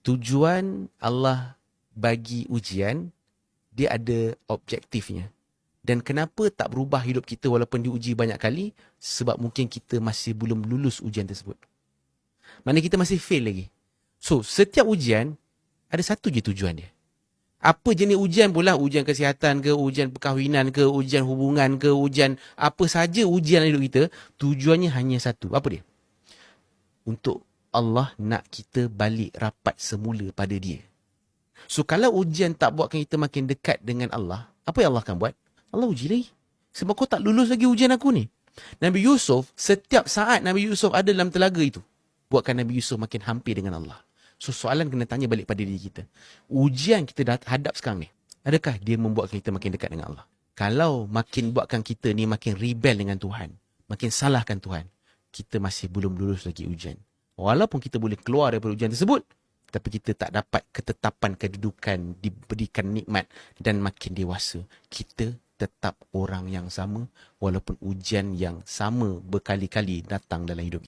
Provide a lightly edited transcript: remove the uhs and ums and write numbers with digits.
Tujuan Allah bagi ujian, dia ada objektifnya. Dan kenapa tak berubah hidup kita walaupun diuji banyak kali? Sebab mungkin kita masih belum lulus ujian tersebut. Maknanya kita masih fail lagi. So, setiap ujian, ada satu je tujuan dia. Apa jenis ujian pula, ujian kesihatan ke, ujian perkahwinan ke, ujian hubungan ke, ujian apa saja ujian hidup kita, tujuannya hanya satu. Apa dia? Untuk Allah nak kita balik rapat semula pada dia. So, kalau ujian tak buatkan kita makin dekat dengan Allah, apa yang Allah akan buat? Allah uji lagi. Sebab kau tak lulus lagi ujian aku ni. Nabi Yusuf, setiap saat Nabi Yusuf ada dalam telaga itu, buatkan Nabi Yusuf makin hampir dengan Allah. So, soalan kena tanya balik pada diri kita. Ujian kita dah hadap sekarang ni, adakah dia membuatkan kita makin dekat dengan Allah? Kalau makin buatkan kita ni makin rebel dengan Tuhan, makin salahkan Tuhan, kita masih belum lulus lagi ujian. Walaupun kita boleh keluar daripada ujian tersebut, tapi kita tak dapat ketetapan kedudukan, diberikan nikmat dan makin dewasa. Kita tetap orang yang sama walaupun ujian yang sama berkali-kali datang dalam hidup kita.